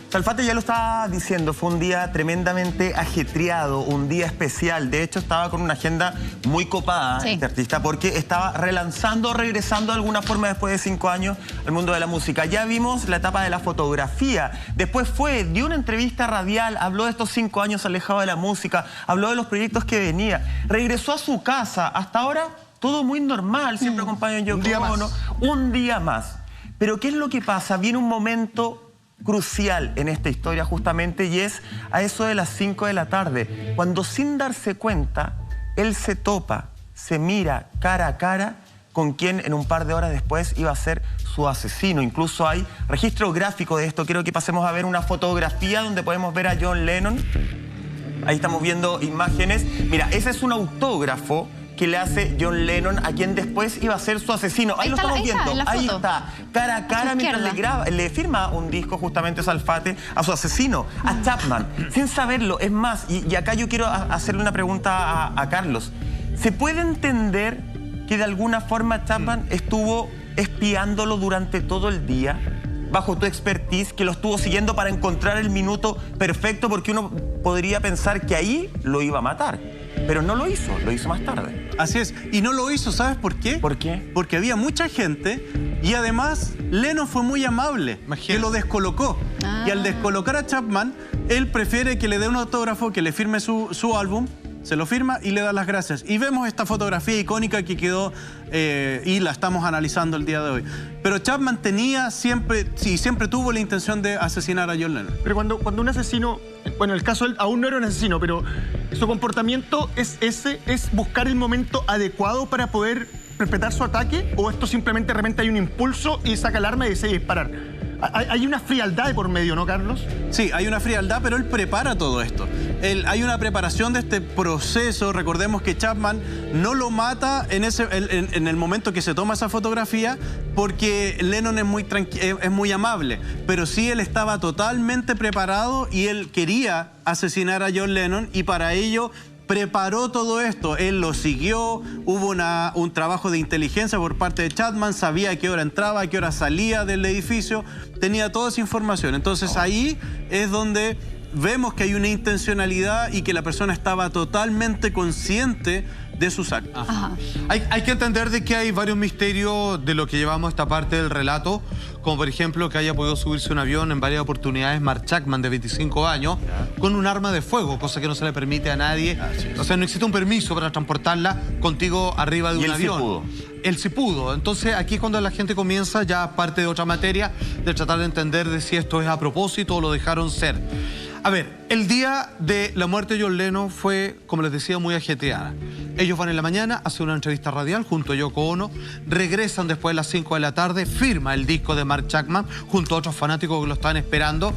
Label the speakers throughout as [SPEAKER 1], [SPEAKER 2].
[SPEAKER 1] Salfate ya lo estaba diciendo, fue un día tremendamente ajetreado, un día especial. De hecho, estaba con una agenda muy copada este artista porque estaba relanzando, regresando de alguna forma después de 5 años al mundo de la música. Ya vimos la etapa de la fotografía, después dio una entrevista radial, habló de estos 5 años alejado de la música, habló de los proyectos que venía, regresó a su casa. Hasta ahora todo muy normal, siempre acompañado en Yoko Ono. Un día más. Pero ¿qué es lo que pasa? Viene un momento crucial en esta historia justamente, y es a eso de las 5 de la tarde, cuando sin darse cuenta, él se topa, se mira cara a cara con quien en un par de horas después iba a ser su asesino. Incluso hay registro gráfico de esto. Quiero que pasemos a ver una fotografía donde podemos ver a John Lennon. Ahí estamos viendo imágenes. Mira, ese es un autógrafo que le hace John Lennon a quien después iba a ser su asesino. Ahí lo estamos viendo, ahí está, cara a cara, mientras le firma un disco justamente Salfate a su asesino, a Chapman, sin saberlo. Es más, y acá yo quiero hacerle una pregunta a Carlos. ¿Se puede entender que de alguna forma Chapman estuvo espiándolo durante todo el día, bajo tu expertise, que lo estuvo siguiendo para encontrar el minuto perfecto? Porque uno podría pensar que ahí lo iba a matar, pero no lo hizo más tarde.
[SPEAKER 2] Así es, y no lo hizo, ¿sabes por qué?
[SPEAKER 1] ¿Por qué?
[SPEAKER 2] Porque había mucha gente y además Lennon fue muy amable, que lo descolocó. Y al descolocar a Chapman, él prefiere que le dé un autógrafo, que le firme su álbum, se lo firma y le da las gracias. Y vemos esta fotografía icónica que quedó y la estamos analizando el día de hoy. Pero Chapman siempre tuvo la intención de asesinar a John Lennon.
[SPEAKER 3] Pero cuando un asesino, bueno, en el caso él aún no era un asesino, pero su comportamiento es buscar el momento adecuado para poder perpetrar su ataque, o esto simplemente de repente hay un impulso y saca el arma y decide disparar. Hay una frialdad de por medio, ¿no, Carlos?
[SPEAKER 2] Sí, hay una frialdad, pero él prepara todo esto. Hay una preparación de este proceso. Recordemos que Chapman no lo mata en el momento que se toma esa fotografía, porque Lennon es muy amable. Pero sí, él estaba totalmente preparado y él quería asesinar a John Lennon, y para ello preparó todo esto. Él lo siguió, hubo un trabajo de inteligencia por parte de Chapman, sabía a qué hora entraba, a qué hora salía del edificio, tenía toda esa información. Entonces ahí es donde vemos que hay una intencionalidad y que la persona estaba totalmente consciente de sus actos.
[SPEAKER 4] Hay que entender de que hay varios misterios de lo que llevamos esta parte del relato, como por ejemplo que haya podido subirse un avión en varias oportunidades Mark Chapman, de 25 años, con un arma de fuego, cosa que no se le permite a nadie. O sea, no existe un permiso para transportarla contigo arriba de un avión.
[SPEAKER 1] Sí pudo.
[SPEAKER 4] Él sí pudo. Entonces aquí es cuando la gente comienza, ya parte de otra materia, de tratar de entender de si esto es a propósito o lo dejaron ser. A ver, el día de la muerte de John Lennon fue, como les decía, muy ajetreada. Ellos van en la mañana, hacen una entrevista radial junto a Yoko Ono, regresan después de las 5 de la tarde, firma el disco de Mark Chapman junto a otros fanáticos que lo estaban esperando.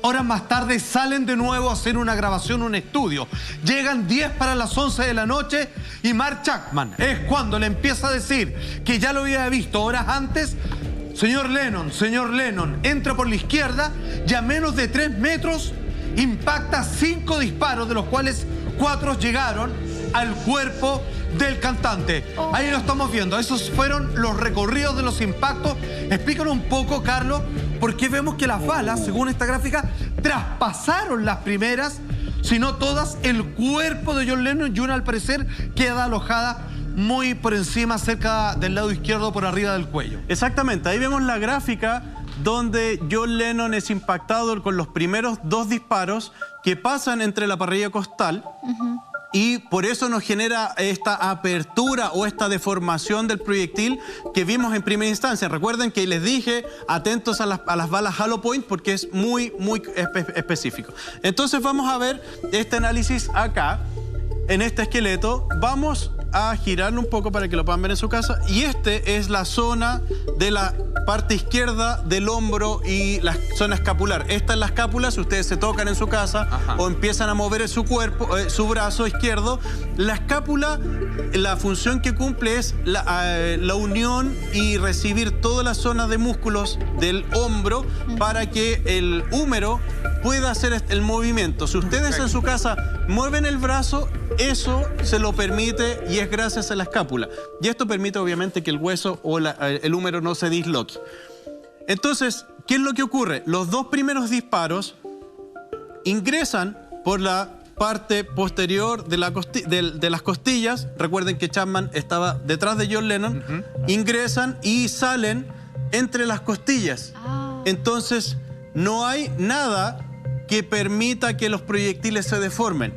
[SPEAKER 4] Horas más tarde salen de nuevo a hacer una grabación, un estudio. Llegan 10 para las 11 de la noche y Mark Chapman es cuando le empieza a decir que ya lo había visto horas antes. Señor Lennon, entra por la izquierda y a menos de 3 metros impacta 5 disparos, de los cuales 4 llegaron al cuerpo del cantante. Ahí lo estamos viendo. Esos fueron los recorridos de los impactos. Explícanos un poco, Carlos, por qué vemos que las balas, según esta gráfica, traspasaron las primeras, sino todas, el cuerpo de John Lennon, y una al parecer queda alojada muy por encima, cerca del lado izquierdo, por arriba del cuello.
[SPEAKER 2] Exactamente, ahí vemos la gráfica donde John Lennon es impactado con los primeros 2 disparos que pasan entre la parrilla costal. Y por eso nos genera esta apertura o esta deformación del proyectil que vimos en primera instancia. Recuerden que les dije, atentos a las balas Hollow Point, porque es muy específico. Entonces vamos a ver este análisis acá, en este esqueleto. Vamos a girarlo un poco para que lo puedan ver en su casa. Y este es la zona de la parte izquierda del hombro y la zona escapular. Esta es la escápula. Si ustedes se tocan en su casa o empiezan a mover su cuerpo, su brazo izquierdo, la escápula, la función que cumple es la unión y recibir toda la zona de músculos del hombro para que el húmero pueda hacer el movimiento. Si ustedes en su casa mueven el brazo, eso se lo permite y es gracias a la escápula. Y esto permite obviamente que el hueso o el húmero no se disloque. Entonces, ¿qué es lo que ocurre? Los dos primeros disparos ingresan por la parte posterior de, de las costillas. Recuerden que Chapman estaba detrás de John Lennon. Ingresan y salen entre las costillas. Entonces, no hay nada que permita que los proyectiles se deformen.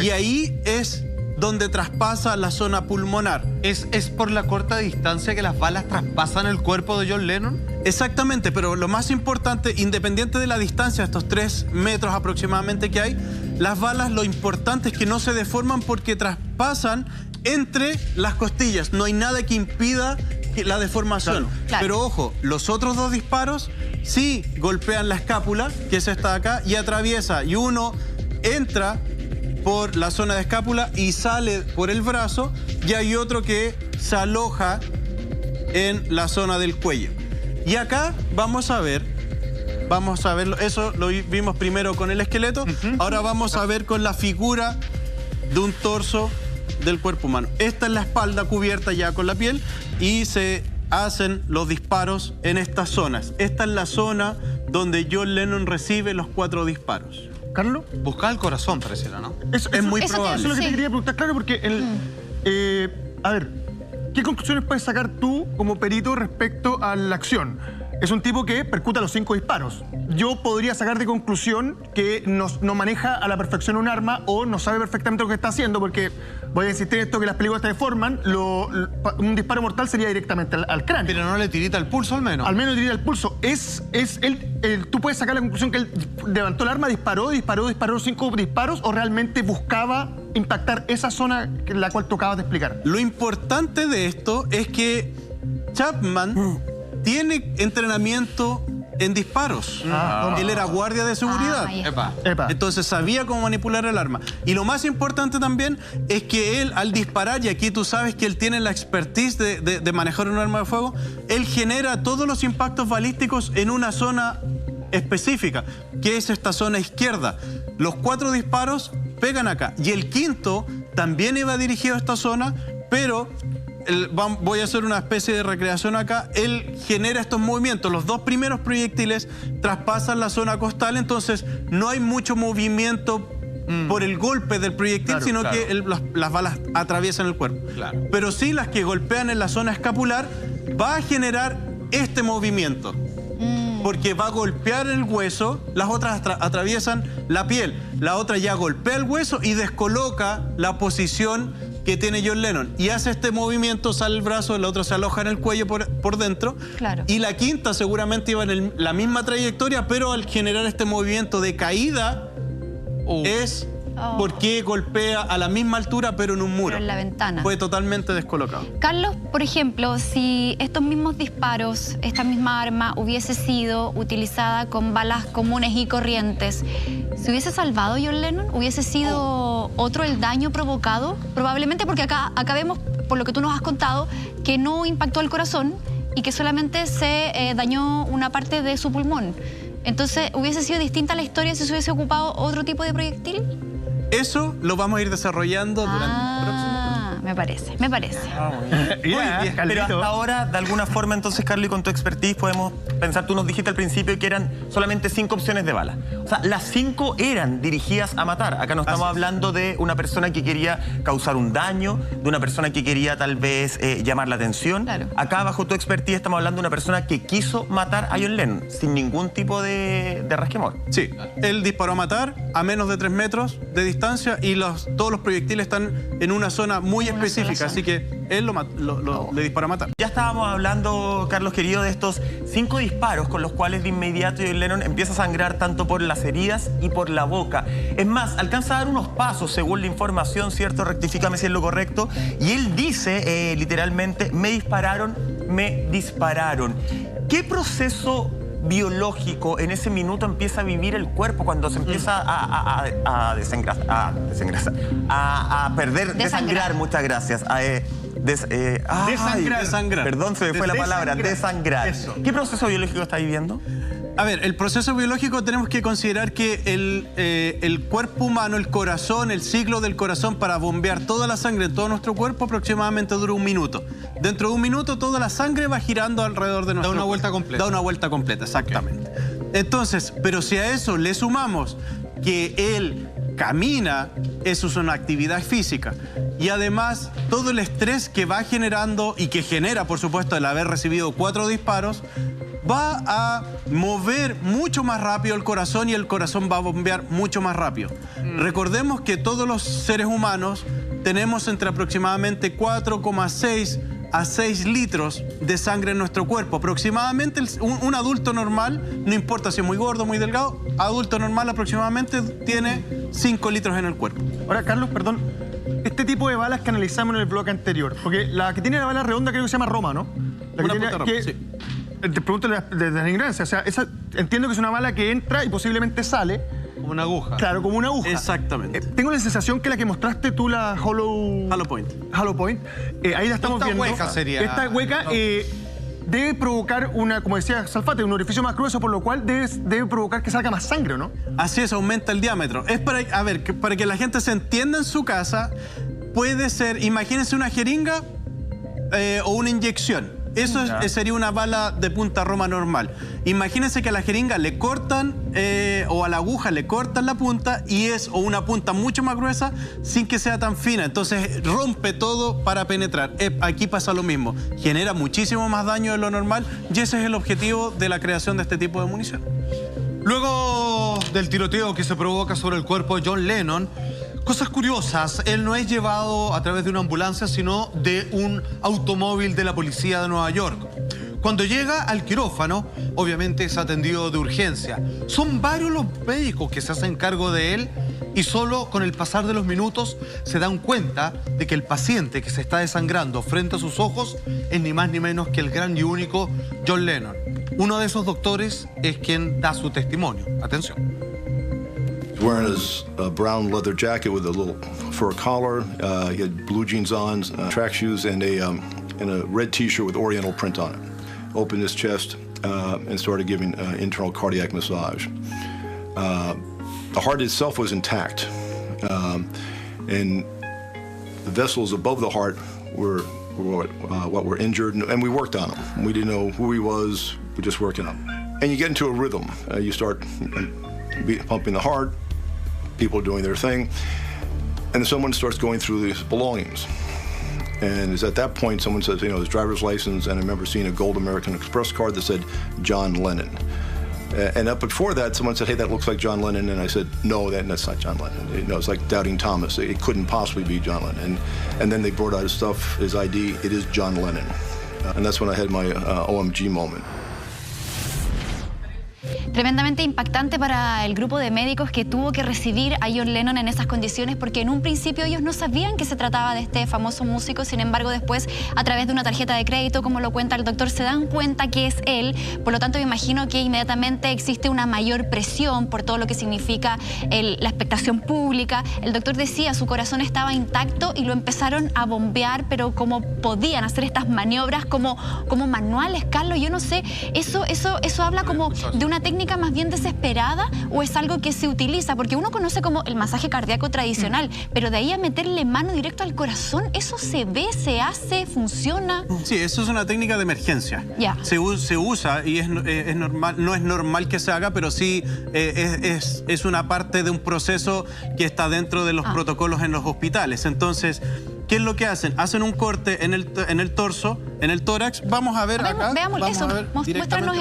[SPEAKER 2] Y ahí es donde traspasa la zona pulmonar.
[SPEAKER 4] ¿Es por la corta distancia que las balas traspasan el cuerpo de John Lennon?
[SPEAKER 2] Exactamente, pero lo más importante, independiente de la distancia, estos 3 metros aproximadamente que hay, las balas, lo importante es que no se deforman porque traspasan entre las costillas. No hay nada que impida la deformación.
[SPEAKER 5] Claro.
[SPEAKER 2] Pero ojo, los otros 2 disparos sí golpean la escápula, que es esta de acá, y atraviesa. Y uno entra por la zona de escápula y sale por el brazo, y hay otro que se aloja en la zona del cuello. Y acá vamos a verlo, eso lo vimos primero con el esqueleto, ahora vamos a ver con la figura de un torso del cuerpo humano. Esta es la espalda cubierta ya con la piel y se hacen los disparos en estas zonas. Esta es la zona donde John Lennon recibe los 4 disparos.
[SPEAKER 3] ¿Carlos?
[SPEAKER 4] Buscaba el corazón, pareciera, ¿no?
[SPEAKER 3] Eso
[SPEAKER 2] es muy probable.
[SPEAKER 3] Eso es lo que te quería preguntar, claro, porque a ver, ¿qué conclusiones puedes sacar tú como perito respecto a la acción? Es un tipo que percuta los 5 disparos. Yo podría sacar de conclusión que no maneja a la perfección un arma o no sabe perfectamente lo que está haciendo, porque voy a insistir en esto que las películas te deforman, un disparo mortal sería directamente al cráneo.
[SPEAKER 4] Pero no le tirita el pulso al menos.
[SPEAKER 3] Al menos tirita el pulso. ¿Tú puedes sacar la conclusión que él levantó el arma, disparó 5 disparos o realmente buscaba impactar esa zona en la cual tú acabas de explicar?
[SPEAKER 2] Lo importante de esto es que Chapman tiene entrenamiento en disparos. Él era guardia de seguridad. Entonces sabía cómo manipular el arma. Y lo más importante también es que él, al disparar, y aquí tú sabes que él tiene la expertise de manejar un arma de fuego, él genera todos los impactos balísticos en una zona específica, que es esta zona izquierda. Los 4 disparos pegan acá. Y el quinto también iba dirigido a esta zona, pero voy a hacer una especie de recreación acá. Él genera estos movimientos. Los 2 primeros proyectiles traspasan la zona costal, entonces no hay mucho movimiento por el golpe del proyectil, sino que las balas atraviesan el cuerpo. Pero sí, las que golpean en la zona escapular va a generar este movimiento. Porque va a golpear el hueso, las otras atraviesan la piel. La otra ya golpea el hueso y descoloca la posición que tiene John Lennon. Y hace este movimiento, sale el brazo, la otra se aloja en el cuello por dentro. Y la quinta seguramente iba en la misma trayectoria, pero al generar este movimiento de caída, es porque golpea a la misma altura, pero en un muro.
[SPEAKER 5] Pero en la ventana.
[SPEAKER 2] Fue totalmente descolocado.
[SPEAKER 5] Carlos, por ejemplo, si estos mismos disparos, esta misma arma hubiese sido utilizada con balas comunes y corrientes, ¿se hubiese salvado John Lennon? ¿Hubiese sido otro el daño provocado? Probablemente, porque acá vemos, por lo que tú nos has contado, que no impactó el corazón y que solamente se dañó una parte de su pulmón. Entonces, ¿hubiese sido distinta la historia si se hubiese ocupado otro tipo de proyectil?
[SPEAKER 2] Eso lo vamos a ir desarrollando durante el próximo.
[SPEAKER 5] Me parece.
[SPEAKER 1] Pero hasta ahora, de alguna forma, entonces, Carlos, y con tu expertise podemos pensar, tú nos dijiste al principio que eran solamente 5 opciones de bala. O sea, las 5 eran dirigidas a matar. Acá no estamos hablando de una persona que quería causar un daño, de una persona que quería tal vez llamar la atención. Acá, bajo tu expertise, estamos hablando de una persona que quiso matar a John Lennon sin ningún tipo de resquemor.
[SPEAKER 2] Sí, él disparó a matar a menos de 3 metros de distancia y todos los proyectiles están en una zona muy específica, así que él le disparó a matar.
[SPEAKER 1] Ya estábamos hablando, Carlos querido, de estos 5 disparos con los cuales de inmediato John Lennon empieza a sangrar tanto por las heridas y por la boca. Es más, alcanza a dar unos pasos según la información, ¿cierto? Rectifícame si es lo correcto. Y él dice literalmente, me dispararon. ¿Qué proceso biológico en ese minuto empieza a vivir el cuerpo cuando se empieza a desangrar? Muchas gracias.
[SPEAKER 3] Desangrar.
[SPEAKER 1] Perdón, se me fue la palabra. Desangrar.
[SPEAKER 3] Eso.
[SPEAKER 1] ¿Qué proceso biológico está viviendo?
[SPEAKER 2] A ver, el proceso biológico tenemos que considerar que el cuerpo humano, el corazón, el ciclo del corazón para bombear toda la sangre en todo nuestro cuerpo aproximadamente dura 1 minuto. Dentro de 1 minuto toda la sangre va girando alrededor de nuestro cuerpo.
[SPEAKER 4] Da una vuelta completa.
[SPEAKER 2] Da una vuelta completa, exactamente. Entonces, pero si a eso le sumamos que él camina, eso es una actividad física. Y además, todo el estrés que va generando y que genera, por supuesto, el haber recibido 4 disparos, va a mover mucho más rápido el corazón y el corazón va a bombear mucho más rápido. Recordemos que todos los seres humanos tenemos entre aproximadamente 4,6 a 6 litros de sangre en nuestro cuerpo. Aproximadamente un adulto normal, no importa si es muy gordo o muy delgado, adulto normal aproximadamente tiene 5 litros en el cuerpo.
[SPEAKER 3] Ahora, Carlos, perdón, este tipo de balas que analizamos en el bloque anterior, porque la que tiene la bala redonda creo que se llama Roma, ¿no? La
[SPEAKER 2] Una
[SPEAKER 3] que
[SPEAKER 2] punta
[SPEAKER 3] tiene,
[SPEAKER 2] Roma, sí.
[SPEAKER 3] Te pregunto desde la ignorancia, o sea, entiendo que es una bala que entra y posiblemente sale.
[SPEAKER 4] Como una aguja.
[SPEAKER 3] Claro, como una aguja.
[SPEAKER 2] Exactamente.
[SPEAKER 3] Tengo la sensación que la que mostraste tú, la Hollow
[SPEAKER 2] Point.
[SPEAKER 3] Hollow Point, ahí la estamos viendo.
[SPEAKER 4] Esta hueca sería.
[SPEAKER 3] Esta hueca debe provocar una, como decía Salfate, un orificio más grueso, por lo cual debe provocar que salga más sangre, ¿no?
[SPEAKER 2] Así es, aumenta el diámetro. Es para, a ver, para que la gente se entienda en su casa, puede ser, imagínense una jeringa o una inyección. Eso sería una bala de punta Roma normal. Imagínense que a la jeringa le cortan o a la aguja le cortan la punta y es o una punta mucho más gruesa sin que sea tan fina. Entonces rompe todo para penetrar. Aquí pasa lo mismo. Genera muchísimo más daño de lo normal y ese es el objetivo de la creación de este tipo de munición.
[SPEAKER 4] Luego del tiroteo que se provoca sobre el cuerpo de John Lennon, cosas curiosas, él no es llevado a través de una ambulancia, sino de un automóvil de la policía de Nueva York. Cuando llega al quirófano, obviamente es atendido de urgencia. Son varios los médicos que se hacen cargo de él y solo con el pasar de los minutos se dan cuenta de que el paciente que se está desangrando frente a sus ojos es ni más ni menos que el gran y único John Lennon. Uno de esos doctores es quien da su testimonio. Atención.
[SPEAKER 6] Wearing his brown leather jacket with a little fur collar. He had blue jeans on, track shoes, and a red T-shirt with Oriental print on it. Opened his chest and started giving internal cardiac massage. The heart itself was intact, and the vessels above the heart were what were injured, and we worked on them. We didn't know who he was. We just working on him. And you get into a rhythm. You start pumping the heart. People doing their thing, and then someone starts going through these belongings. And it's at that point someone says, you know, his driver's license, and I remember seeing a gold American Express card that said John Lennon. And up before that, someone said, hey, that looks like John Lennon, and I said, no, that's not John Lennon. You know, it's like doubting Thomas. It couldn't possibly be John Lennon. And then they brought out his stuff, his ID, it is John Lennon. And that's when I had my OMG moment.
[SPEAKER 5] Tremendamente impactante para el grupo de médicos que tuvo que recibir a John Lennon en esas condiciones, porque en un principio ellos no sabían que se trataba de este famoso músico. Sin embargo, después, a través de una tarjeta de crédito, como lo cuenta el doctor, se dan cuenta que es él. Por lo tanto, me imagino que inmediatamente existe una mayor presión por todo lo que significa la expectación pública. El doctor decía, su corazón estaba intacto y lo empezaron a bombear, pero como podían hacer estas maniobras como manuales. Carlos, yo no sé, eso habla como de una técnica más bien desesperada, o es algo que se utiliza, porque uno conoce como el masaje cardíaco tradicional, pero de ahí a meterle mano directo al corazón, ¿eso se ve, se hace, funciona?
[SPEAKER 2] Sí, eso es una técnica de emergencia.
[SPEAKER 5] Ya.
[SPEAKER 2] Se usa y es normal, no es normal que se haga, pero sí es una parte de un proceso que está dentro de los protocolos en los hospitales. Entonces, ¿qué es lo que hacen? Hacen un corte en el torso, en el tórax. Vamos a ver acá.
[SPEAKER 5] Veamos eso. Muéstranos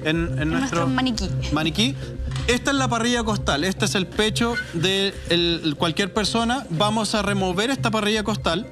[SPEAKER 5] en nuestro
[SPEAKER 2] maniquí. Esta es la parrilla costal. Este es el pecho de cualquier persona. Vamos a remover esta parrilla costal.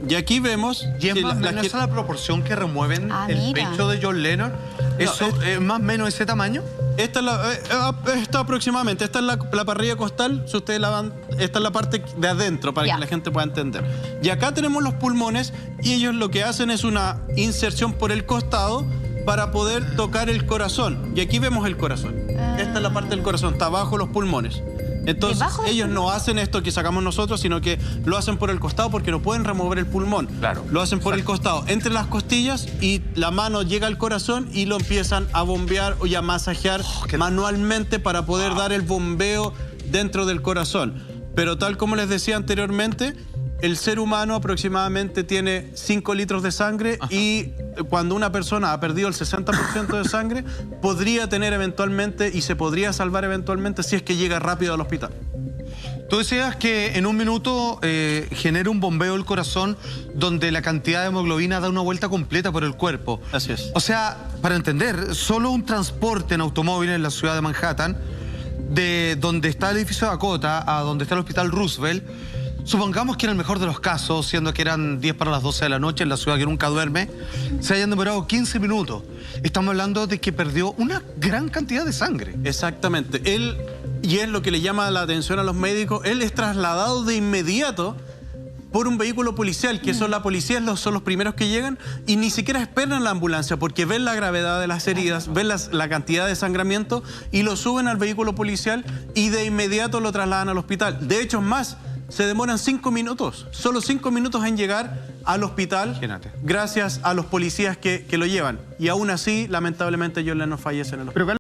[SPEAKER 2] Y aquí vemos...
[SPEAKER 4] Y es más o menos esa la proporción que remueven el pecho de John Lennon. ¿Eso es más o menos ese tamaño?
[SPEAKER 2] Esta aproximadamente, esta es la parrilla costal, si ustedes la van, esta es la parte de adentro para que la gente pueda entender. Y acá tenemos los pulmones y ellos lo que hacen es una inserción por el costado para poder tocar el corazón. Y aquí vemos el corazón. Esta es la parte del corazón, está abajo los pulmones. Entonces,
[SPEAKER 5] Debajo del
[SPEAKER 2] ellos
[SPEAKER 5] pulmón.
[SPEAKER 2] no hacen esto que sacamos nosotros, sino que lo hacen por el costado porque no pueden remover el pulmón.
[SPEAKER 1] Claro.
[SPEAKER 2] Lo hacen por el costado, entre las costillas, y la mano llega al corazón y lo empiezan a bombear y a masajear manualmente para poder dar el bombeo dentro del corazón. Pero tal como les decía anteriormente, el ser humano aproximadamente tiene 5 litros de sangre. Ajá. Y cuando una persona ha perdido el 60% de sangre, podría tener eventualmente y se podría salvar eventualmente si es que llega rápido al hospital.
[SPEAKER 4] Tú decías que en un minuto genera un bombeo el corazón donde la cantidad de hemoglobina da una vuelta completa por el cuerpo.
[SPEAKER 2] Así es.
[SPEAKER 4] O sea, para entender, solo un transporte en automóvil en la ciudad de Manhattan, de donde está el edificio Dakota a donde está el hospital Roosevelt, supongamos que en el mejor de los casos, siendo que eran 10 para las 12 de la noche en la ciudad que nunca duerme, se hayan demorado 15 minutos. Estamos hablando de que perdió una gran cantidad de sangre.
[SPEAKER 2] Exactamente. Él, y es lo que le llama la atención a los médicos, él es trasladado de inmediato por un vehículo policial, que son la policía, son los primeros que llegan, y ni siquiera esperan la ambulancia porque ven la gravedad de las heridas, ven la cantidad de sangramiento y lo suben al vehículo policial y de inmediato lo trasladan al hospital. De hecho, es más, se demoran 5 minutos, solo 5 minutos en llegar al hospital. Imagínate. Gracias a los policías que lo llevan. Y aún así, lamentablemente, John Lennon fallece en el hospital.